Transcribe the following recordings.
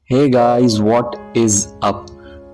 Hey guys, what is up.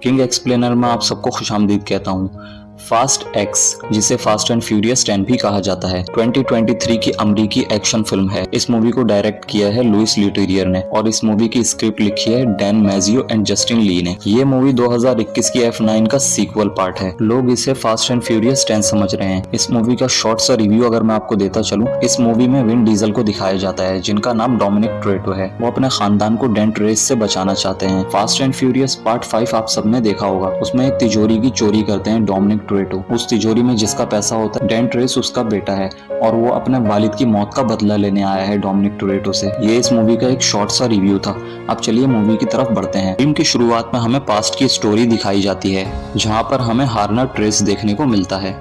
King explainer में आप सबको खुशामदीद कहता हूँ। फास्ट एक्स, जिसे फास्ट एंड फ्यूरियस 10 भी कहा जाता है, 2023 की अमरीकी एक्शन फिल्म है। इस मूवी को डायरेक्ट किया है लुइस ल्यूटेरियर ने और इस मूवी की स्क्रिप्ट लिखी है डैन मैजियो एंड जस्टिन ली ने। ये मूवी 2021 की F9 का सीक्वल पार्ट है। लोग इसे फास्ट एंड फ्यूरियस 10 समझ रहे हैं। इस मूवी का शॉर्ट सा रिव्यू अगर मैं आपको देता चलूं, इस मूवी में विन डीजल को दिखाया जाता है, जिनका नाम डोमिनिक टोरेटो है। वो अपने खानदान को डेंट रेस से बचाना चाहते हैं। फास्ट एंड फ्यूरियस पार्ट 5 आप सबने देखा होगा। उसमें एक तिजोरी की चोरी करते हैं डोमिनिक टोरेटो। उस तिजोरी में जिसका पैसा होता है, डेंट रेस उसका बेटा है और वो अपने वालिद की मौत का बदला लेने आया है डोमिनिक टोरेटो से। ये इस मूवी का एक शॉर्ट सा रिव्यू था। अब चलिए मूवी की तरफ बढ़ते हैं। फिल्म की शुरुआत में हमें पास्ट की स्टोरी दिखाई जाती है, जहाँ पर हमें हार्नर ट्रेस देखने को मिलता है,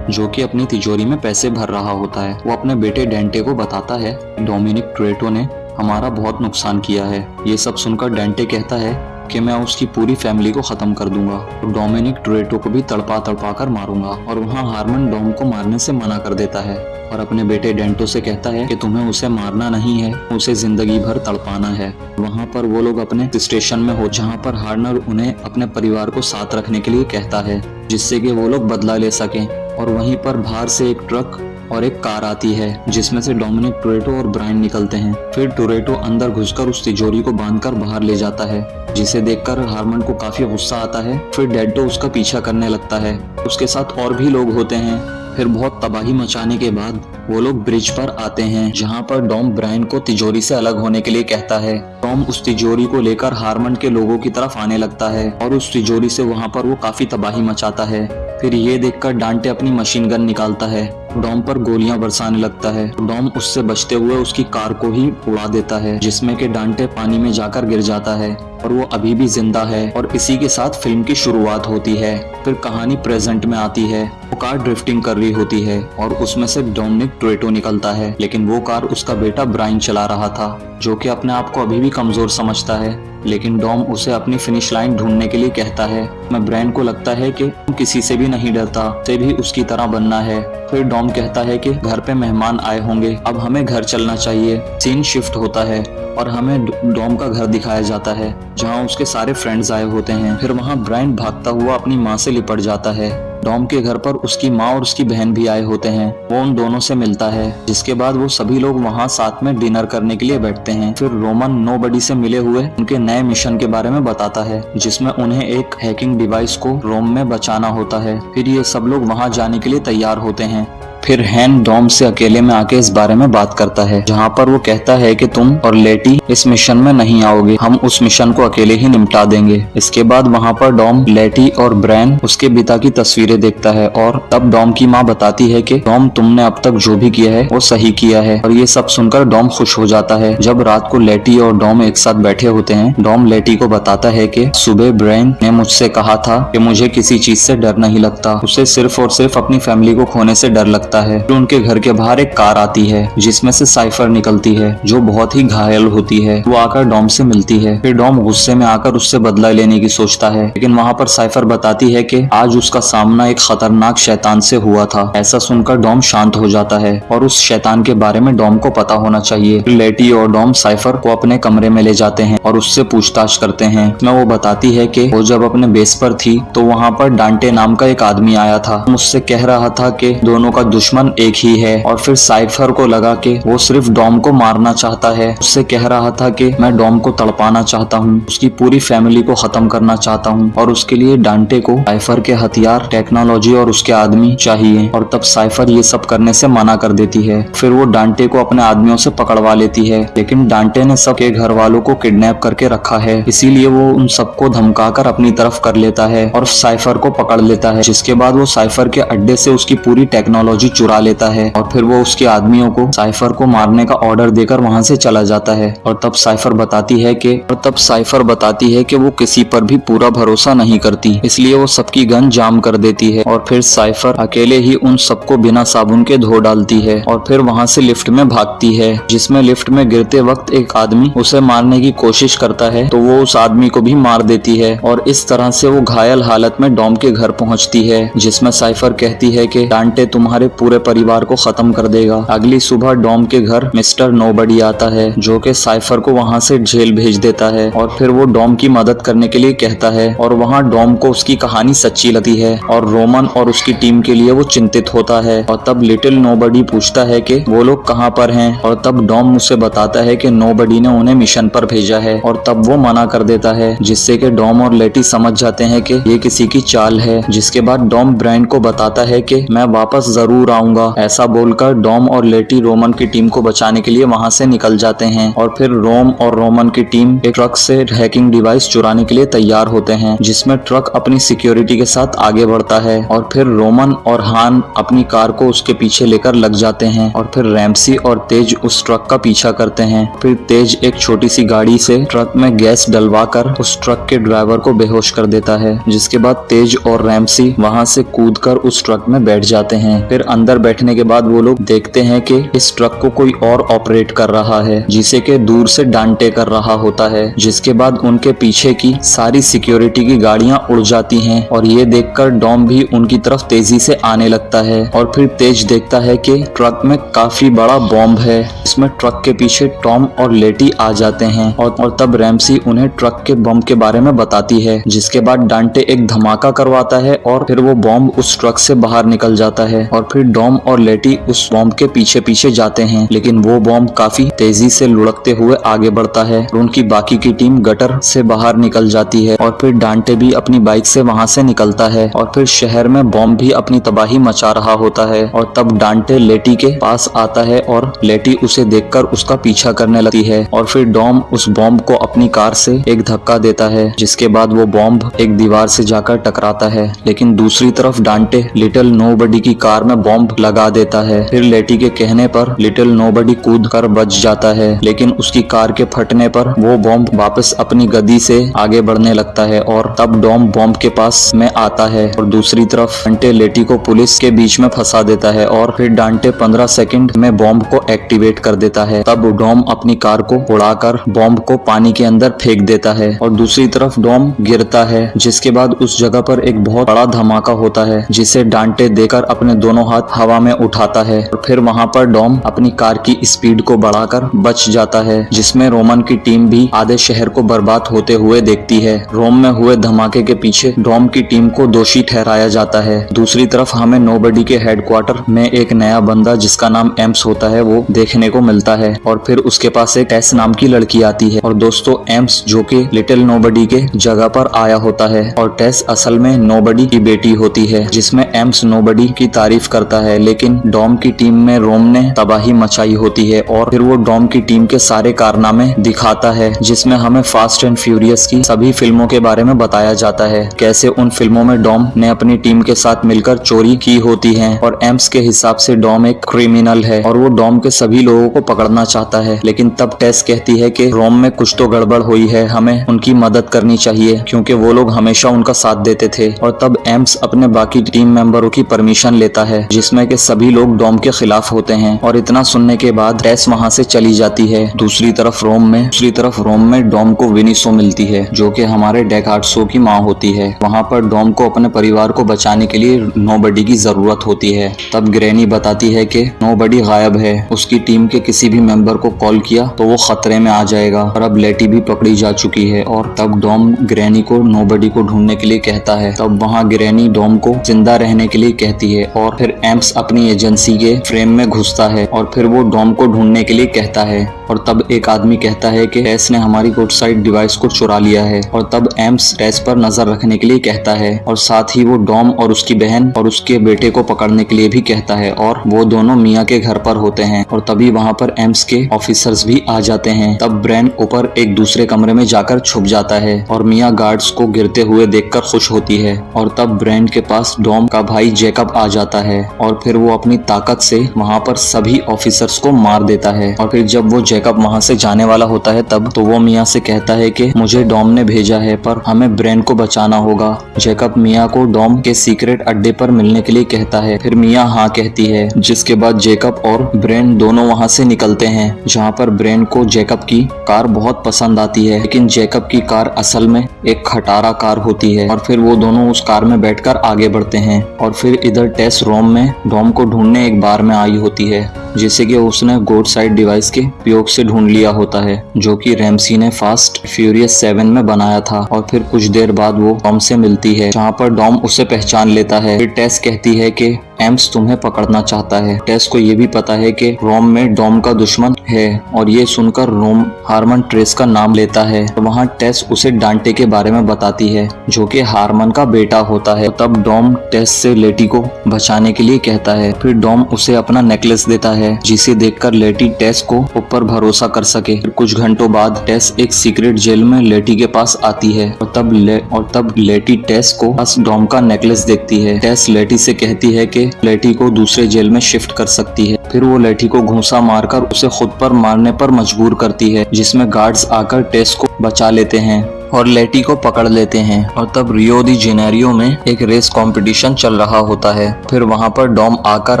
जो कि अपनी तिजोरी में पैसे भर रहा होता है। वो अपने बेटे डेंटे को बताता है डोमिनिक टोरेटो ने हमारा बहुत नुकसान किया है। ये सब सुनकर डेंटे कहता है कि मैं उसकी पूरी फैमिली को खत्म कर दूंगा और डोमिनिक टोरेटो को भी तड़पा तड़पा कर मारूंगा। और वहाँ हार्मन डोम को मारने से मना कर देता है और अपने बेटे डेंटो से कहता है कि तुम्हें उसे मारना नहीं है, उसे जिंदगी भर तड़पाना है। वहाँ पर वो लोग अपने स्टेशन में हो, जहाँ पर हार्नर उन्हें अपने परिवार को साथ रखने के लिए कहता है, जिससे कि वो लोग बदला ले सकें। और वहीं पर बाहर से एक ट्रक और एक कार आती है, जिसमें से डोमिनिक टोरेटो और ब्रायन निकलते हैं। फिर टोरेटो अंदर घुसकर उस तिजोरी को बांधकर बाहर ले जाता है, जिसे देखकर हार्मन को काफी गुस्सा आता है। फिर डेंटो उसका पीछा करने लगता है। उसके साथ और भी लोग होते हैं। फिर बहुत तबाही मचाने के बाद वो लोग ब्रिज पर आते हैं, जहाँ पर डॉम ब्रायन को तिजोरी से अलग होने के लिए कहता है। टॉम उस तिजोरी को लेकर हार्मन के लोगों की तरफ आने लगता है और उस तिजोरी से वहाँ पर वो काफी तबाही मचाता है। फिर ये देखकर डांटे अपनी मशीन गन निकालता है, डॉम पर गोलियां बरसाने लगता है। डॉम उससे बचते हुए उसकी कार को ही उड़ा देता है, जिसमें कि डांटे पानी में जाकर गिर जाता है और वो अभी भी जिंदा है। और इसी के साथ फिल्म की शुरुआत होती है। फिर कहानी प्रेजेंट में आती है। वो कार ड्रिफ्टिंग कर रही होती है और उसमें से डोमिनिक टोरेटो निकलता है, लेकिन वो कार उसका बेटा ब्रायन चला रहा था, जो कि अपने आप को अभी भी कमजोर समझता है। लेकिन डॉम उसे अपनी फिनिश लाइन ढूंढने के लिए कहता है। मैं ब्रायन को लगता है कि किसी से भी नहीं डरता, उसे भी उसकी तरह बनना है। फिर डॉम कहता है कि घर पे मेहमान आए होंगे, अब हमें घर चलना चाहिए। सीन शिफ्ट होता है और हमें डॉम का घर दिखाया जाता है, जहाँ उसके सारे फ्रेंड्स आए होते हैं। फिर वहाँ ब्रायन भागता हुआ अपनी माँ से लिपट जाता है। डॉम के घर पर उसकी माँ और उसकी बहन भी आए होते हैं। वो उन दोनों से मिलता है, जिसके बाद वो सभी लोग वहाँ साथ में डिनर करने के लिए बैठते हैं। फिर रोमन नोबडी से मिले हुए उनके नए मिशन के बारे में बताता है, जिसमें उन्हें एक हैकिंग डिवाइस को रोम में बचाना होता है। फिर ये सब लोग वहाँ जाने के लिए तैयार होते हैं। फिर हैन डॉम से अकेले में आके इस बारे में बात करता है, जहाँ पर वो कहता है कि तुम और लेटी इस मिशन में नहीं आओगे, हम उस मिशन को अकेले ही निपटा देंगे। इसके बाद वहाँ पर डॉम, लेटी और ब्रैन उसके पिता की तस्वीरें देखता है और तब डॉम की माँ बताती है कि डॉम, तुमने अब तक जो भी किया है वो सही किया है। और ये सब सुनकर डॉम खुश हो जाता है। जब रात को लेटी और डॉम एक साथ बैठे होते हैं, डॉम लेटी को बताता है कि सुबह ब्रैन ने मुझसे कहा था कि मुझे किसी चीज से डर नहीं लगता, उसे सिर्फ और सिर्फ अपनी फैमिली को खोने से डर लगता है। तो उनके घर के बाहर एक कार आती है, जिसमें से साइफर निकलती है, जो बहुत ही घायल होती है। वो आकर डॉम से मिलती है। फिर डॉम गुस्से में आकर उससे बदला लेने की सोचता है, लेकिन वहाँ पर साइफर बताती है कि आज उसका सामना एक खतरनाक शैतान से हुआ था। ऐसा सुनकर डॉम शांत हो जाता है और उस शैतान के बारे में डॉम को पता होना चाहिए। लेटी और डॉम साइफर को अपने कमरे में ले जाते हैं और उससे पूछताछ करते हैं। इसमें वो बताती है कि वो जब अपने बेस पर थी तो वहाँ पर डांटे नाम का एक आदमी आया था, मुझसे कह रहा था कि दोनों का दुश्मन एक ही है। और फिर साइफर को लगा कि वो सिर्फ डॉम को मारना चाहता है। उससे कह रहा था कि मैं डॉम को तड़पाना चाहता हूँ, उसकी पूरी फैमिली को खत्म करना चाहता हूँ और उसके लिए डांटे को साइफर के हथियार, टेक्नोलॉजी और उसके आदमी चाहिए। और तब साइफर ये सब करने से मना कर देती है। फिर वो डांटे को अपने आदमियों से पकड़वा लेती है, लेकिन डांटे ने सबके घर वालों को किडनैप करके रखा है, इसीलिए वो उन सबको धमकाकर अपनी तरफ कर लेता है और साइफर को पकड़ लेता है। जिसके बाद वो साइफर के अड्डे से उसकी पूरी टेक्नोलॉजी चुरा लेता है और फिर वो उसके आदमियों को साइफर को मारने का ऑर्डर देकर वहां से चला जाता है। और तब साइफर बताती है कि वो किसी पर भी पूरा भरोसा नहीं करती, इसलिए वो सबकी गन जाम कर देती है। और फिर साइफर अकेले ही उन सबको बिना साबुन के धो डालती है और फिर वहां से लिफ्ट में भागती है, जिसमें लिफ्ट में गिरते वक्त एक आदमी उसे मारने की कोशिश करता होता है तो वो उस आदमी को भी मार देती है और इस तरह से वो घायल हालत में डॉम के घर पहुंचती है, जिसमें साइफर कहती है कि डांटे तुम्हारे पूरे परिवार को खत्म कर देगा। अगली सुबह डॉम के घर मिस्टर नोबडी आता है जो कि साइफर को वहां से जेल भेज देता है और फिर वो डॉम की मदद करने के लिए कहता है और वहां डॉम को उसकी कहानी सच्ची लगती है और रोमन और उसकी टीम के लिए वो चिंतित होता है। और तब लिटिल नोबडी पूछता है कि वो लोग कहाँ पर हैं और तब डॉम उसे बताता है कि नोबडी ने उन्हें मिशन पर भेजा है और तब वो मना कर देता है, जिससे कि डॉम और लेटी समझ जाते हैं कि ये किसी की चाल है। जिसके बाद डॉम ब्रायन को बताता है कि मैं वापस जरूर आऊंगा। ऐसा बोलकर डॉम और लेटी रोमन की टीम को बचाने के लिए वहां से निकल जाते हैं और फिर रोम और रोमन की टीम एक ट्रक से हैकिंग डिवाइस चुराने के लिए तैयार होते हैं, जिसमें ट्रक अपनी सिक्योरिटी के साथ आगे बढ़ता है और फिर रोमन और हान अपनी कार को उसके पीछे लेकर लग जाते हैं और फिर रैम्सी और तेज उस ट्रक का पीछा करते हैं। फिर तेज एक छोटी सी गाड़ी से ट्रक में गैस डलवाकर उस ट्रक के ड्राइवर को बेहोश कर देता है, जिसके बाद तेज और रैम्सी वहां से कूदकर उस ट्रक में बैठ जाते हैं। फिर अंदर बैठने के बाद वो लोग देखते हैं कि इस ट्रक को कोई और ऑपरेट कर रहा है, जिसे कि दूर से डांटे कर रहा होता है। जिसके बाद उनके पीछे की सारी सिक्योरिटी की गाड़ियां उड़ जाती हैं और ये देखकर डॉम भी उनकी तरफ तेजी से आने लगता है और फिर तेज देखता है कि ट्रक में काफी बड़ा बॉम्ब है। इसमें ट्रक के पीछे टॉम और लेटी आ जाते हैं और तब रैम्सी उन्हें ट्रक के बम के बारे में बताती है, जिसके बाद डांटे एक धमाका करवाता है और फिर वो बॉम्ब उस ट्रक से बाहर निकल जाता है और फिर डॉम और लेटी उस बॉम्ब के पीछे पीछे जाते हैं, लेकिन वो बॉम्ब काफी तेजी से लुढ़कते हुए आगे बढ़ता है और उनकी बाकी की टीम गटर से बाहर निकल जाती है और फिर डांटे भी अपनी बाइक से वहां से निकलता है और फिर शहर में बॉम्ब भी अपनी तबाही मचा रहा होता है और तब डांटे लेटी के पास आता है और लेटी उसे देखकर उसका पीछा करने लगती है और फिर डॉम उस बॉम्ब को अपनी कार से एक धक्का देता है, जिसके बाद वो बॉम्ब एक दीवार से जाकर टकराता है। लेकिन दूसरी तरफ डांटे लिटिल नोबडी की कार में बॉम्ब लगा देता है। फिर लेटी के कहने पर लिटिल नोबडी कूद कर बच जाता है, लेकिन उसकी कार के फटने पर वो बॉम्ब वापस अपनी गति से आगे बढ़ने लगता है और तब डॉम बॉम्ब के पास में आता है और दूसरी तरफ डांटे लेटी को पुलिस के बीच में फंसा देता है और फिर डांटे 15 सेकंड में बॉम्ब को एक्टिवेट कर देता है। तब डॉम अपनी कार को उड़ाकर बॉम्ब को पानी के अंदर फेंक देता है और दूसरी तरफ डॉम गिरता है, जिसके बाद उस जगह पर एक बहुत बड़ा धमाका होता है, जिसे डांटे देकर अपने दोनों हाथ हवा में उठाता है और फिर वहां पर डॉम अपनी कार की स्पीड को बढ़ाकर बच जाता है, जिसमें रोमन की टीम भी आधे शहर को बर्बाद होते हुए देखती है। रोम में हुए धमाके के पीछे डॉम की टीम को दोषी ठहराया जाता है। दूसरी तरफ हमें नोबडी के हेडक्वार्टर में एक नया बंदा जिसका नाम एम्स होता है वो देखने को मिलता है और फिर उसके पास एक टेस नाम की लड़की आती है और दोस्तों एम्स जो कि लिटिल नोबडी के जगह पर आया होता है और टेस असल में नोबडी की बेटी होती है, जिसमें एम्स नोबडी की तारीफ करता है, लेकिन डॉम की टीम में रोम ने तबाही मचाई होती है और फिर वो डॉम की टीम के सारे कारनामे दिखाता है, जिसमें हमें फास्ट एंड फ्यूरियस की सभी फिल्मों के बारे में बताया जाता है, कैसे उन फिल्मों में डॉम ने अपनी टीम के साथ मिलकर चोरी की होती है और एम्स के हिसाब से डॉम एक क्रिमिनल है और वो डॉम के सभी लोगों को पकड़ना चाहता है। लेकिन तब टेस कहती है कि रोम में कुछ तो गड़बड़ हुई है, हमें उनकी मदद करनी चाहिए क्योंकि वो लोग हमेशा उनका साथ देते थे और तब एम्स अपने बाकी टीम मेंबरों की परमिशन लेता है, जिसमें कि सभी लोग डॉम के खिलाफ होते हैं और इतना सुनने के बाद टेस वहां से चली जाती है। दूसरी तरफ रोम में डॉम को विनिसो मिलती है जो कि हमारे डेकार्डसो की माँ होती है। वहां पर डॉम को अपने परिवार को बचाने के लिए नोबडी की जरूरत होती है। तब ग्रैनी बताती है कि नोबडी गायब है, उसकी टीम के किसी भी मेंबर को कॉल किया तो वो खतरे में आ जाएगा और अब लेटी भी पकड़ी जा चुकी है और तब डॉम ग्रैनी को नोबडी को ढूंढने के लिए कहता है। तब वहाँ ग्रैनी डॉम को जिंदा रहने के लिए कहती है और फिर एम्स अपनी एजेंसी के फ्रेम में घुसता है और फिर वो डॉम को ढूंढने के लिए कहता है और तब एक आदमी कहता है कि टेस ने हमारी कोर्टसाइड डिवाइस को चुरा लिया है और तब एम्स टेस पर नजर रखने के लिए कहता है और साथ ही वो डॉम और उसकी बहन और उसके बेटे को पकड़ने के लिए भी कहता है और वो दोनों मिया के घर पर होते हैं और तभी वहाँ पर एम्स के ऑफिसर्स भी आ जाते हैं। तब ब्रेन ऊपर एक दूसरे कमरे में जाकर छुप जाता है और मिया गार्ड्स को गिरते हुए देखकर खुश होती है और तब ब्रेन के पास डॉम का भाई जैकब आ जाता है और फिर वो अपनी ताकत से वहाँ पर सभी ऑफिसर्स को मार देता है और फिर जब वो जैकब वहाँ से जाने वाला होता है तब तो वो मिया से कहता है कि मुझे डॉम ने भेजा है पर हमें ब्रेन को बचाना होगा। जैकब मिया को डॉम के सीक्रेट अड्डे पर मिलने के लिए कहता है, फिर मिया हाँ कहती है, जिसके बाद जैकब और ब्रेन दोनों वहाँ से निकलते हैं, जहाँ पर ब्रेन को जैकब की कार बहुत पसंद आती है, लेकिन जैकब की कार असल में एक खटारा कार होती है। और फिर वो दोनों उस कार में बैठकर आगे बढ़ते हैं। और फिर इधर टेस रोम में डॉम को ढूंढने एक बार में आई होती है, जिसे कि उसने गोड साइड डिवाइस के उपयोग से ढूंढ लिया होता है, जो कि रैमसी ने फास्ट फ्यूरियस 7 में बनाया था। और फिर कुछ देर बाद वो डॉम से मिलती है, जहाँ पर डॉम उसे पहचान लेता है। फिर टेस कहती है कि एम्स तुम्हें पकड़ना चाहता है। टेस को ये भी पता है कि रोम में डॉम का दुश्मन है, और ये सुनकर रोम हारमन ट्रेस का नाम लेता है। तो वहाँ टेस उसे डांटे के बारे में बताती है, जो कि हारमन का बेटा होता है। तब डॉम टेस से लेटी को बचाने के लिए कहता है। फिर डॉम उसे अपना नेकलेस देता है, जिसे देखकर लेटी टेस को ऊपर भरोसा कर सके। फिर कुछ घंटों बाद टेस एक सीक्रेट जेल में लेटी के पास आती है, और तब लेटी टेस को बस डॉम का नेकलेस देखती है। टेस लेटी से कहती है कि लेटी को दूसरे जेल में शिफ्ट कर सकती है। फिर वो लेटी को घूंसा मारकर उसे खुद पर मारने पर मजबूर करती है, जिसमें गार्ड्स आकर टेस को बचा लेते हैं और लेटी को पकड़ लेते हैं। और तब रियो दी जेनेरियो में एक रेस कंपटीशन चल रहा होता है। फिर वहाँ पर डॉम आकर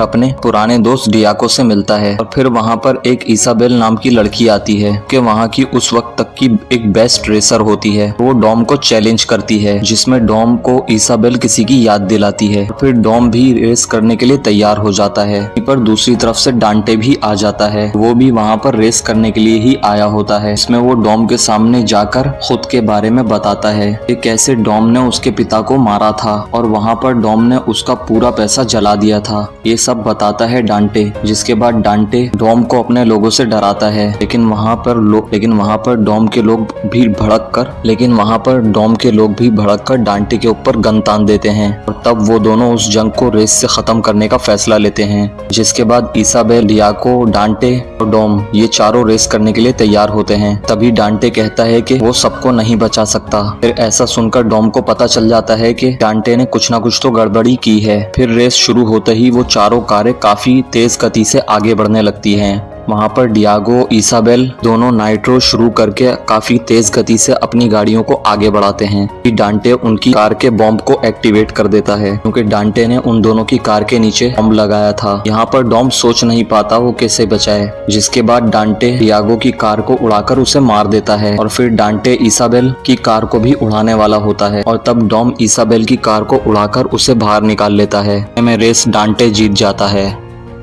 अपने पुराने दोस्त डियाको से मिलता है। और फिर वहाँ पर एक इसाबेल नाम की लड़की आती है, कि वहाँ की उस वक्त तक की एक बेस्ट रेसर होती है। वो डॉम को चैलेंज करती है, जिसमें डॉम को इसाबेल किसी की याद दिलाती है। फिर डॉम भी रेस करने के लिए तैयार हो जाता है। पर दूसरी तरफ से डांटे भी आ जाता है, वो भी वहाँ पर रेस करने के लिए ही आया होता है। इसमें वो डॉम के सामने जाकर खुद के बारे में बताता है कि कैसे डॉम ने उसके पिता को मारा था, और वहाँ पर डॉम ने उसका पूरा पैसा जला दिया था। ये सब बताता है डांटे, जिसके बाद डांटे डॉम को अपने लोगों से डराता है। लेकिन वहाँ पर डॉम के लोग भी भड़क कर डांटे के ऊपर गन तान देते हैं। और तब वो दोनों उस जंग को रेस से खत्म करने का फैसला लेते हैं, जिसके बाद इसाबेल, डियाको, डांटे और डॉम ये चारों रेस करने के लिए तैयार होते हैं। तभी डांटे कहता है कि वो सबको नहीं बचा सकता। फिर ऐसा सुनकर डॉम को पता चल जाता है कि डांटे ने कुछ ना कुछ तो गड़बड़ी की है। फिर रेस शुरू होते ही वो चारों कारें काफी तेज गति से आगे बढ़ने लगती हैं। वहाँ पर डियागो, इसाबेल दोनों नाइट्रो शुरू करके काफी तेज गति से अपनी गाड़ियों को आगे बढ़ाते हैं कि डांटे उनकी कार के बॉम्ब को एक्टिवेट कर देता है, क्योंकि डांटे ने उन दोनों की कार के नीचे बॉम्ब लगाया था। यहाँ पर डॉम सोच नहीं पाता वो कैसे बचाए, जिसके बाद डांटे डियागो की कार को उड़ाकर उसे मार देता है। और फिर डांटे इसाबेल की कार को भी उड़ाने वाला होता है, और तब डॉम इसाबेल की कार को उड़ाकर उसे बाहर निकाल लेता है। में रेस डांटे जीत जाता है।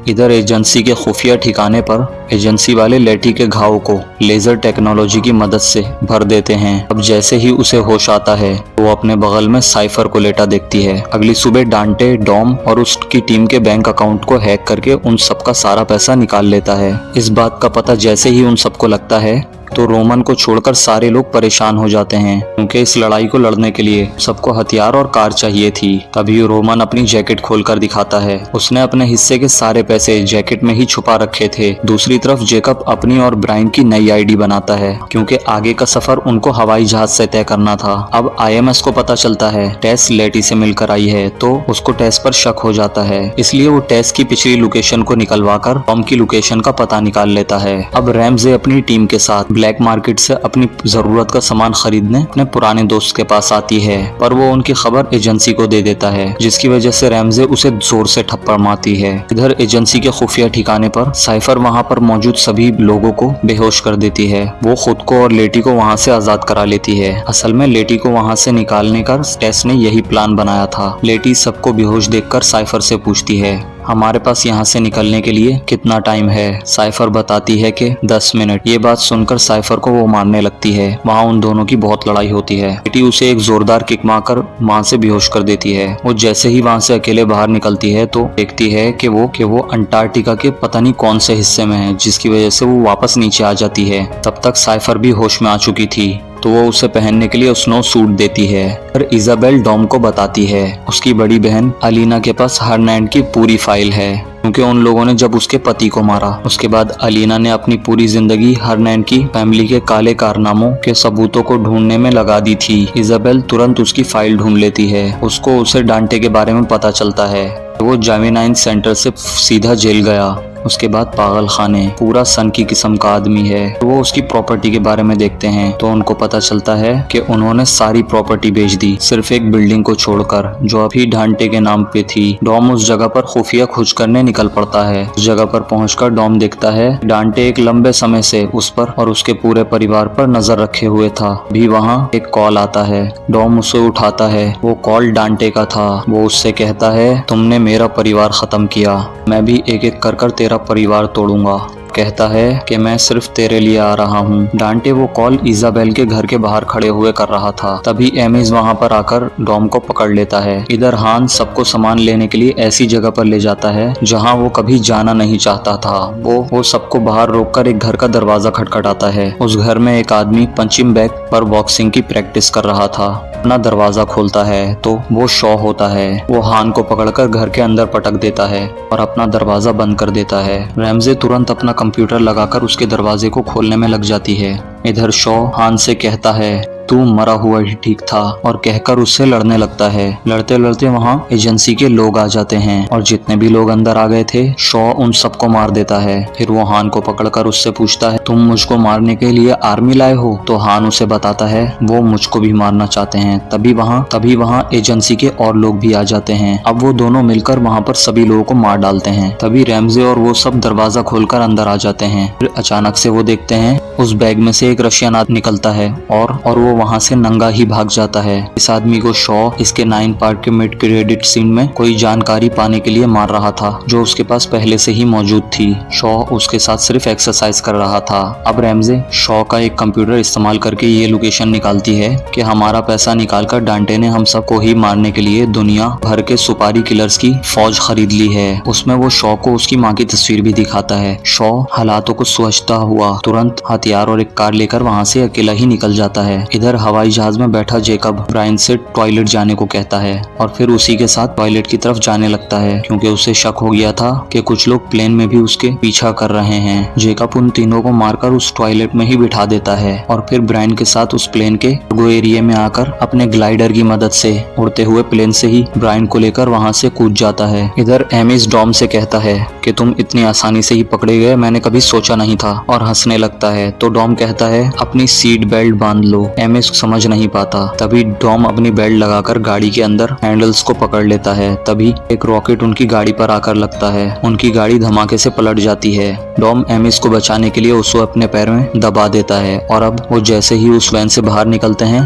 इधर एजेंसी के खुफिया ठिकाने पर एजेंसी वाले लेटी के घाव को लेजर टेक्नोलॉजी की मदद से भर देते हैं। अब जैसे ही उसे होश आता है, वो अपने बगल में साइफर को लेटा देखती है। अगली सुबह डांटे डॉम और उसकी टीम के बैंक अकाउंट को हैक करके उन सबका सारा पैसा निकाल लेता है। इस बात का पता जैसे ही उन सबको लगता है, तो रोमन को छोड़कर सारे लोग परेशान हो जाते हैं, क्योंकि इस लड़ाई को लड़ने के लिए सबको हथियार और कार चाहिए थी। तभी रोमन अपनी जैकेट खोलकर दिखाता है। उसने अपने हिस्से के सारे पैसे जैकेट में ही छुपा रखे थे। दूसरी तरफ जैकब अपनी और ब्रायन की नई आईडी बनाता है, क्योंकि आगे का सफर उनको हवाई जहाज से तय करना था। अब IMS को पता चलता है टेस लेटी से मिलकर आई है, तो उसको टेस पर शक हो जाता है। इसलिए वो टेस की पिछली लोकेशन को निकलवाकर टॉम की लोकेशन का पता निकाल लेता है। अब रैमजे अपनी टीम के साथ ब्लैक मार्केट से अपनी जरूरत का सामान खरीदने अपने पुराने दोस्त के पास आती है, पर वो उनकी खबर एजेंसी को दे देता है, जिसकी वजह से रैमजे उसे जोर से थप्पड़ मारती है। इधर एजेंसी के खुफिया ठिकाने पर साइफर वहां पर मौजूद सभी लोगों को बेहोश कर देती है। वो खुद को और लेटी को वहां से आजाद करा लेती है। असल में लेटी को वहां से निकालने का टेस ने यही प्लान बनाया था। लेटी सबको बेहोश देखकर साइफर से पूछती है, हमारे पास यहाँ से निकलने के लिए कितना टाइम है? साइफर बताती है कि 10 मिनट। ये बात सुनकर साइफर को वो मारने लगती है। वहाँ उन दोनों की बहुत लड़ाई होती है। लेटी उसे एक जोरदार किक मारकर वहाँ से बेहोश कर देती है। वो जैसे ही वहाँ से अकेले बाहर निकलती है, तो देखती है कि वो अंटार्कटिका के पता नहीं कौन से हिस्से में है, जिसकी वजह से वो वापस नीचे आ जाती है। तब तक साइफर भी होश में आ चुकी थी, तो वो उसे पहनने के लिए स्नो सूट देती है। पर इजाबेल डॉम को बताती है उसकी बड़ी बहन अलीना के पास हरनैंड की पूरी फाइल है, क्योंकि उन लोगों ने जब उसके पति को मारा, उसके बाद अलीना ने अपनी पूरी जिंदगी हरनैंड की फैमिली के काले कारनामों के सबूतों को ढूंढने में लगा दी थी। इजाबेल तुरंत उसकी फाइल ढूंढ लेती है। उसको उसे डांटे के बारे में पता चलता है। वो जामिनाइन सेंटर से सीधा जेल गया उसके बाद पागल खाने, पूरा सन की किस्म का आदमी है। वो उसकी प्रॉपर्टी के बारे में देखते हैं तो उनको पता चलता है कि उन्होंने सारी प्रॉपर्टी बेच दी, सिर्फ एक बिल्डिंग को छोड़कर जो अभी डांटे के नाम पे थी। डॉम उस जगह पर खुफिया खोज करने निकल पड़ता है। उस जगह पर पहुंचकर डॉम देखता है डांटे एक लंबे समय से उस पर और उसके पूरे परिवार पर नजर रखे हुए था। भी वहाँ एक कॉल आता है। डॉम उसे उठाता है। वो कॉल डांटे का था। वो उससे कहता है तुमने मेरा परिवार खत्म किया, मैं भी एक एक कर तेरा परिवार तोड़ूंगा। कहता है कि मैं सिर्फ तेरे लिए आ रहा हूँ। डांटे वो कॉल इजाबेल के घर के बाहर खड़े हुए कर रहा था। तभी एमिस वहाँ पर आकर डॉम को पकड़ लेता है। इधर हान सबको सामान लेने के लिए ऐसी जगह पर ले जाता है जहाँ वो कभी जाना नहीं चाहता था। वो सबको बाहर रोककर एक घर का दरवाजा खटखटाता है। उस घर में एक आदमी पंचिंग बैग पर बॉक्सिंग की प्रैक्टिस कर रहा था। अपना दरवाजा खोलता है तो वो शॉ होता है। वो हान को पकड़कर घर के अंदर पटक देता है और अपना दरवाजा बंद कर देता है। रैमजे तुरंत अपना कंप्यूटर लगाकर उसके दरवाजे को खोलने में लग जाती है। इधर शॉ हान से कहता है तू मरा हुआ ही ठीक था और कहकर उससे लड़ने लगता है। लड़ते लड़ते वहाँ एजेंसी के लोग आ जाते हैं और जितने भी लोग अंदर आ गए थे शॉ उन सबको मार देता है। फिर वो हान को पकड़कर उससे पूछता है तुम मुझको मारने के लिए आर्मी लाए हो? तो हान उसे बताता है वो मुझको भी मारना चाहते हैं। तभी वहाँ एजेंसी के और लोग भी आ जाते हैं। अब वो दोनों मिलकर वहाँ पर सभी लोगों को मार डालते हैं। तभी रैमजे और वो सब दरवाजा खोलकर अंदर आ जाते हैं। फिर अचानक से वो देखते हैं उस बैग में से एक रशियन आदमी निकलता है और वो वहाँ से नंगा ही भाग जाता है। इस आदमी को शॉ इसके 9 पार्ट के मिड क्रेडिट सीन में कोई जानकारी पाने के लिए मार रहा था जो उसके पास पहले से ही मौजूद थी। शॉ उसके साथ सिर्फ एक्सरसाइज कर रहा था। अब रैमजे शॉ का एक कंप्यूटर इस्तेमाल करके ये लोकेशन निकालती है कि हमारा पैसा निकालकर डांटे ने हम सबको ही मारने के लिए दुनिया भर के सुपारी किलर्स की फौज खरीद ली है। उसमें वो शॉ को उसकी माँ की तस्वीर भी दिखाता है। शॉ हालातों को सोचता हुआ तुरंत हथियार और एक कार लेकर वहाँ से अकेला ही निकल जाता है। इधर हवाई जहाज में बैठा जेकब ब्रायन से टॉयलेट जाने को कहता है और फिर उसी के साथ टॉयलेट की तरफ जाने लगता है क्योंकि उसे शक हो गया था कि कुछ लोग प्लेन में भी उसके पीछा कर रहे हैं। जेकब उन तीनों को मारकर उस टॉयलेट में ही बिठा देता है और फिर ब्रायन के साथ उस प्लेन के कार्गो एरिया में आकर अपने ग्लाइडर की मदद से उड़ते हुए प्लेन से ही ब्रायन को लेकर वहाँ से कूद जाता है। इधर एमिस डॉम से कहता है कि तुम इतनी आसानी से ही पकड़े गए, मैंने कभी सोचा नहीं था, और हंसने लगता है। तो डॉम कहता है अपनी सीट बेल्ट बांध लो। एमिस समझ नहीं पाता। तभी डॉम अपनी बेल्ट लगाकर गाड़ी के अंदर हैंडल्स को पकड़ लेता है। तभी एक रॉकेट उनकी गाड़ी पर आकर लगता है। उनकी गाड़ी धमाके से पलट जाती है। डॉम एमिस को बचाने के लिए उसको अपने पैर में दबा देता है और अब वो जैसे ही उस वैन से बाहर निकलते हैं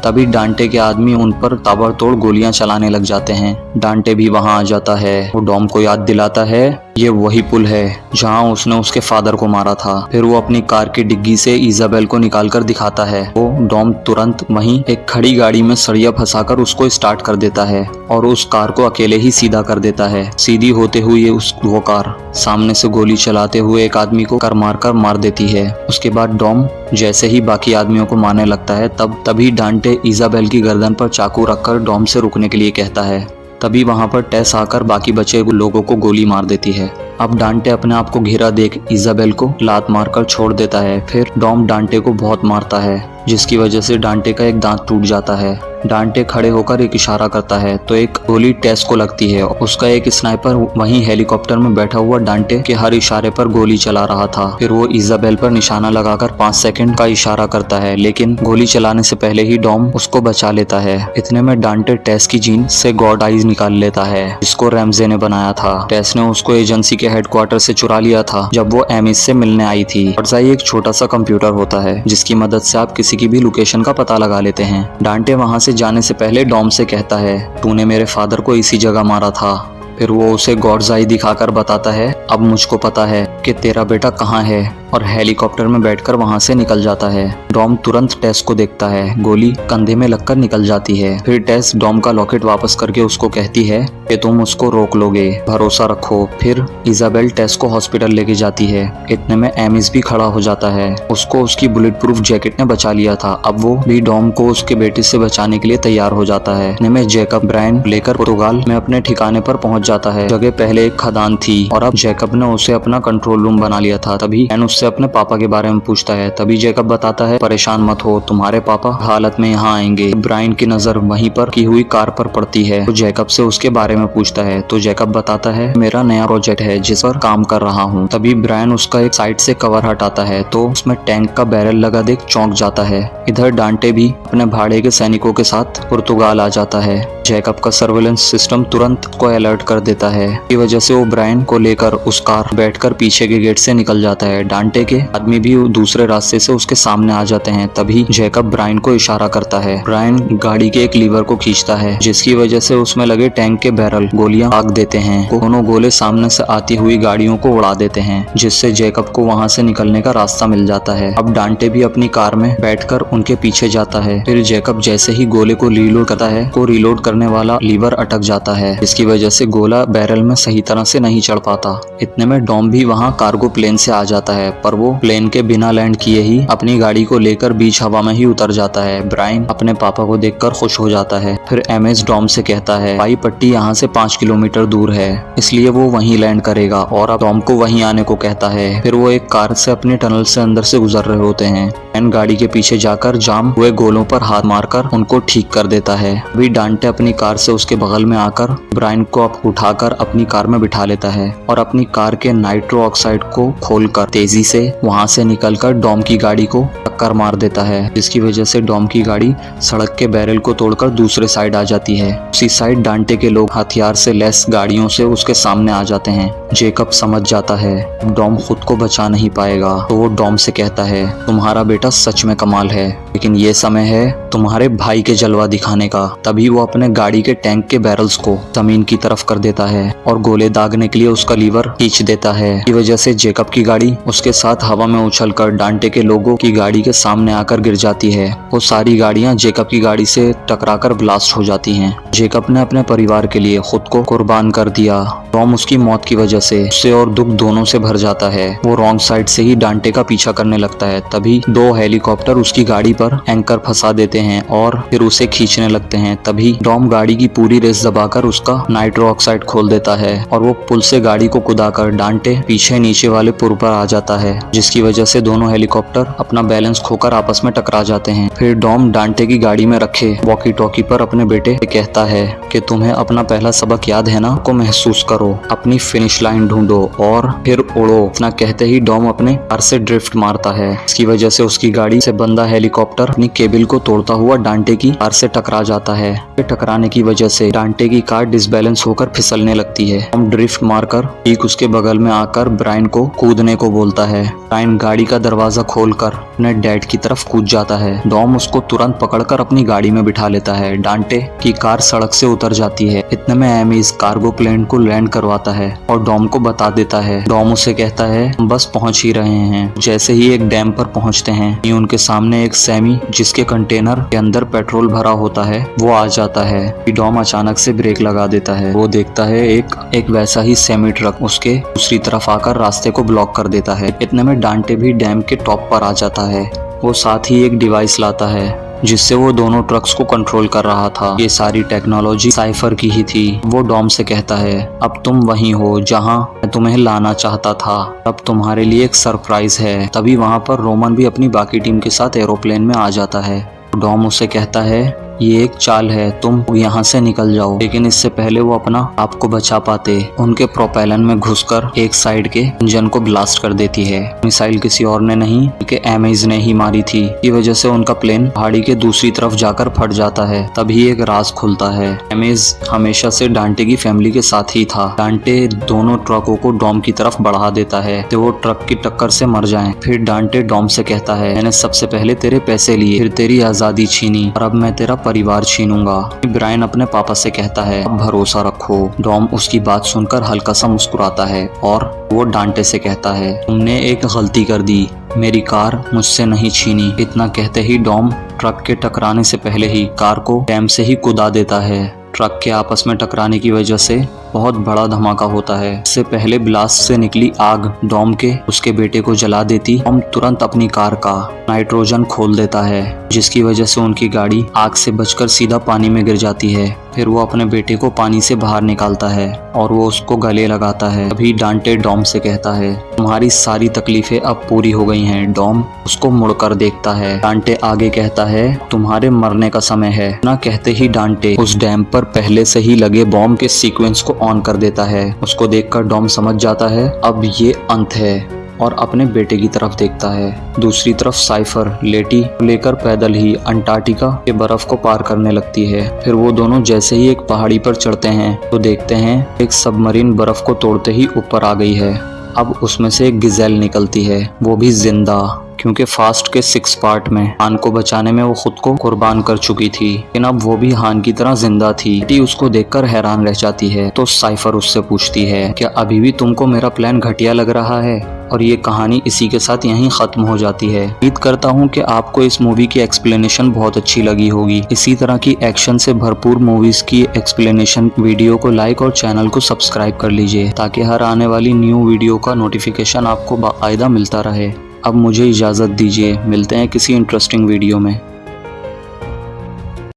तभी डांटे के आदमी उन पर ताबड़तोड़ गोलियां चलाने लग जाते हैं। डांटे भी वहां आ जाता है। वो डॉम को याद दिलाता है ये वही पुल है जहां उसने उसके फादर को मारा था। फिर वो अपनी कार की डिग्गी से इजाबेल को निकालकर दिखाता है। वो डॉम तुरंत वहीं एक खड़ी गाड़ी में सरिया फंसाकर उसको स्टार्ट कर देता है और उस कार को अकेले ही सीधा कर देता है। सीधी होते हुए वो कार सामने से गोली चलाते हुए एक आदमी को कर मार देती है। उसके बाद डॉम जैसे ही बाकी आदमियों को मारने लगता है तभी डांटे इजाबेल की गर्दन पर चाकू रखकर डॉम से रुकने के लिए कहता है। तभी वहां पर टेस आकर बाकी बचे लोगों को गोली मार देती है। अब डांटे अपने आप को घिरा देख इजाबेल को लात मारकर छोड़ देता है। फिर डॉम डांटे को बहुत मारता है जिसकी वजह से डांटे का एक दांत टूट जाता है। डांटे खड़े होकर एक इशारा करता है तो एक गोली टेस को लगती है। उसका एक स्नाइपर वहीं हेलीकॉप्टर में बैठा हुआ डांटे के हर इशारे पर गोली चला रहा था। फिर वो इजाबेल पर निशाना लगाकर 5 सेकंड का इशारा करता है लेकिन गोली चलाने से पहले ही डॉम उसको बचा लेता है। इतने में डांटे टेस की जीन से गॉड आइज निकाल लेता है जिसको रैमजे ने बनाया था। टेस ने उसको एजेंसी के हेडक्वार्टर से चुरा लिया था जब वो एमिस से मिलने आई थी। वर्साई एक छोटा सा कंप्यूटर होता है जिसकी मदद से आप किसी की भी लोकेशन का पता लगा लेते हैं। डांटे वहां से जाने से पहले डॉम से कहता है तूने मेरे फादर को इसी जगह मारा था। फिर वो उसे गॉड्स आई दिखाकर बताता है अब मुझको पता है कि तेरा बेटा कहाँ है और हेलीकॉप्टर में बैठकर वहां से निकल जाता है। डॉम तुरंत टेस को देखता है। गोली कंधे में लगकर निकल जाती है। फिर टेस डॉम का लॉकेट वापस करके उसको कहती है कि तुम उसको रोक लोगे, भरोसा रखो। फिर इजाबेल टेस को हॉस्पिटल लेके जाती है। इतने में एमिस भी खड़ा हो जाता है। उसको उसकी बुलेट प्रूफ जैकेट ने बचा लिया था। अब वो भी डॉम को उसके बेटे से बचाने के लिए तैयार हो जाता है। इतने में जैकब ब्रायन लेकर पुर्तगाल में अपने ठिकाने पर पहुंच जाता है। जगह पहले एक खदान थी और अब जैकब ने उसे अपना कंट्रोल रूम बना लिया था। तभी उससे उससे अपने पापा के बारे में पूछता है। तभी जैकब बताता है, परेशान मत हो, तुम्हारे पापा हालत में यहाँ आएंगे। ब्रायन की नजर वहीं पर की हुई कार पर पड़ती है तो जैकब से उसके बारे में पूछता है तो जैकब बताता है, मेरा नया प्रोजेक्ट है जिस पर काम कर रहा हूँ। तभी ब्रायन उसका एक साइड से कवर हटाता है तो उसमें टैंक का बैरल लगा देख चौंक जाता है। इधर डांटे भी अपने भाड़े के सैनिकों के साथ पुर्तगाल आ जाता है। जैकब का सर्वेलेंस सिस्टम तुरंत को अलर्ट कर देता है। की वजह से वो ब्रायन को लेकर उस कार बैठकर पीछे के गेट से निकल जाता है। डांटे के आदमी भी दूसरे रास्ते से उसके सामने आ जाते हैं। तभी जैकब ब्रायन को इशारा करता है। ब्रायन गाड़ी के एक लीवर को खींचता है जिसकी वजह से उसमें लगे टैंक के बैरल गोलियां दाग देते हैं। दोनों गोले सामने से आती हुई गाड़ियों को उड़ा देते हैं जिससे जैकब को वहां से निकलने का रास्ता मिल जाता है। अब डांटे भी अपनी कार में बैठकर उनके पीछे जाता है। फिर जैकब जैसे ही गोले को रीलोड करता है तो रीलोड करने वाला लीवर अटक जाता है जिसकी वजह से गोला बैरल में सही तरह से नहीं चढ़ पाता। इतने में डॉम भी वहां कार्गो प्लेन से आ जाता है पर वो प्लेन के बिना लैंड किए ही अपनी गाड़ी को लेकर बीच हवा में ही उतर जाता है। ब्रायन अपने पापा को देखकर खुश हो जाता है। फिर एमएस डॉम से कहता है, पाई पट्टी यहाँ से 5 किलोमीटर दूर है इसलिए वो वहीं लैंड करेगा और अब डॉम को वहीं आने को कहता है। फिर वो एक कार से अपने टनल से अंदर से गुजर रहे होते हैं। एन गाड़ी के पीछे जाकर जाम हुए गोलों पर हाथ मारकर उनको ठीक कर देता है। अभी डांटे अपनी कार से उसके बगल में आकर ब्रायन को उठाकर अपनी कार में बिठा लेता है और अपनी कार के नाइट्रो ऑक्साइड को खोलकर तेजी से वहां से निकलकर डॉम की गाड़ी को टक्कर मार देता है जिसकी वजह से डॉम की गाड़ी सड़क के बैरल को तोड़कर दूसरे साइड आ जाती है। उसी साइड डांटे के लोग हथियार से लैस गाड़ियों से उसके सामने आ जाते हैं। जैकब समझ जाता है डॉम खुद को बचा नहीं पाएगा तो वो डॉम से कहता है, तुम्हारा बेटा सच में कमाल है लेकिन ये समय है तुम्हारे भाई के जलवा दिखाने का। तभी वो अपने गाड़ी के टैंक के बैरल्स को जमीन की तरफ कर देता है और गोले दागने के लिए उसका लीवर खींच देता है। इस वजह से जैकब की गाड़ी उसके साथ हवा में उछलकर डांटे के लोगों की गाड़ी के सामने आकर गिर जाती है। वो सारी गाड़ियां जैकब की गाड़ी से टकराकर ब्लास्ट हो जाती हैं। जैकब ने अपने परिवार के लिए खुद को कुर्बान कर दिया। टॉम उसकी मौत की वजह से गुस्से और दुख दोनों से भर जाता है। वो रॉन्ग साइड से ही डांटे का पीछा करने लगता है। तभी 2 हेलीकॉप्टर उसकी गाड़ी पर एंकर फंसा देते हैं और फिर उसे खींचने लगते हैं। तभी टॉम गाड़ी की पूरी रेस दबाकर उसका नाइट्रो ऑक्साइड खोल देता है और वो पुल से गाड़ी को कुदाकर डांटे पीछे नीचे वाले पुल पर आ जाता है जिसकी वजह से दोनों हेलीकॉप्टर अपना बैलेंस खोकर आपस में टकरा जाते हैं। फिर डॉम डांटे की गाड़ी में रखे वॉकी टॉकी पर अपने बेटे से कहता है कि तुम्हें अपना पहला सबक याद है ना, को महसूस करो, अपनी फिनिश लाइन ढूंढो और फिर उड़ो। इतना कहते ही डॉम अपने कार से ड्रिफ्ट मारता है। इसकी वजह से उसकी गाड़ी से बंधा हेलीकॉप्टर अपनी केबल को तोड़ता हुआ डांटे की कार से टकरा जाता है। टकराने की वजह से डांटे की कार डिसबैलेंस होकर फिसलने लगती है। डॉम ड्रिफ्ट मारकर ठीक उसके बगल में आकर ब्रायन को कूदने को बोलता है। ब्रायन गाड़ी का दरवाजा खोलकर अपने डैड की तरफ कूद जाता है। डॉम उसको तुरंत पकड़कर अपनी गाड़ी में बिठा लेता है। डांटे की कार सड़क से उतर जाती है। इतने में एमिस कार्गो प्लेन को लैंड करवाता है और डॉम को बता देता है। डॉम उसे कहता है, हम बस पहुंच ही रहे हैं। जैसे ही एक डैम पर पहुंचते हैं उनके सामने एक सेमी जिसके कंटेनर के अंदर पेट्रोल भरा होता है वो आ जाता है। डॉम अचानक से ब्रेक लगा देता है। वो देखता है एक वैसा ही सेमी ट्रक उसके दूसरी तरफ आकर रास्ते को ब्लॉक कर देता है। इतने में डांटे भी डैम के टॉप पर आ जाता है। वो साथ ही एक डिवाइस लाता है जिससे वो दोनों ट्रक्स को कंट्रोल कर रहा था। ये सारी टेक्नोलॉजी साइफर की ही थी। वो डॉम से कहता है, अब तुम वहीं हो जहां मैं तुम्हें लाना चाहता था। अब तुम्हारे लिए एक सरप्राइज है। तभी वहां पर रोमन भी अपनी बाकी टीम के साथ एरोप्लेन में आ जाता है। डॉम उसे कहता है, ये एक चाल है, तुम यहाँ से निकल जाओ। लेकिन इससे पहले वो अपना आप को बचा पाते। उनके प्रोपेलन में घुसकर एक साइड के इंजन को ब्लास्ट कर देती है। मिसाइल किसी और ने नहीं बल्कि एमेज ने ही मारी थी। की वजह से उनका प्लेन पहाड़ी के दूसरी तरफ जाकर फट जाता है। तभी एक राज खुलता है। एमेज हमेशा से डांटे की फैमिली के साथ ही था। डांटे दोनों ट्रकों को डॉम की तरफ बढ़ा देता है तो वो ट्रक की टक्कर से मर जाएं। फिर डांटे डॉम से कहता है, मैंने सबसे पहले तेरे पैसे लिए, फिर तेरी आजादी छीनी और अब मैं तेरा परिवार छीनूंगा। ब्रायन अपने पापा से कहता है, अब भरोसा रखो। डॉम उसकी बात सुनकर हल्का सा मुस्कुराता है और वो डांटे से कहता है, तुमने एक गलती कर दी, मेरी कार मुझसे नहीं छीनी। इतना कहते ही डॉम ट्रक के टकराने से पहले ही कार को डैम से ही कुदा देता है। ट्रक के आपस में टकराने की वजह से बहुत बड़ा धमाका होता है। इससे पहले ब्लास्ट से निकली आग डॉम के उसके बेटे को जला देती। डॉम तुरंत अपनी कार का नाइट्रोजन खोल देता है, जिसकी वजह से उनकी गाड़ी आग से बचकर सीधा पानी में गिर जाती है। फिर वो अपने बेटे को पानी से बाहर निकालता है और वो उसको गले लगाता है। अभी डांटे डॉम से कहता है, तुम्हारी सारी तकलीफें अब पूरी हो गई हैं। डॉम उसको मुड़कर देखता है। डांटे आगे कहता है, तुम्हारे मरने का समय है। ना कहते ही डांटे उस डैम पर पहले से ही लगे बॉम्ब के सीक्वेंस को ऑन कर देता है। उसको देखकर डॉम समझ जाता है अब ये अंत है और अपने बेटे की तरफ देखता है। दूसरी तरफ साइफर लेटी लेकर पैदल ही अंटार्कटिका के बर्फ को पार करने लगती है। फिर वो दोनों जैसे ही एक पहाड़ी पर चढ़ते हैं तो देखते हैं एक सबमरीन बर्फ को तोड़ते ही ऊपर आ गई है। अब उसमें से एक गिजेल निकलती है, वो भी जिंदा, क्योंकि फास्ट के 6 पार्ट में हान को बचाने में वो खुद को कुर्बान कर चुकी थी, लेकिन अब वो भी हान की तरह जिंदा थी। टी उसको देखकर हैरान रह जाती है तो साइफर उससे पूछती है, क्या अभी भी तुमको मेरा प्लान घटिया लग रहा है? और ये कहानी इसी के साथ यहीं खत्म हो जाती है। उम्मीद करता हूँ कि आपको इस मूवी की एक्सप्लेनेशन बहुत अच्छी लगी होगी। इसी तरह की एक्शन से भरपूर मूवीज की एक्सप्लेनेशन वीडियो को लाइक और चैनल को सब्सक्राइब कर लीजिए, ताकि हर आने वाली न्यू वीडियो का नोटिफिकेशन आपको बाकायदा मिलता रहे। अब मुझे इजाज़त दीजिए, मिलते हैं किसी इंटरेस्टिंग वीडियो में।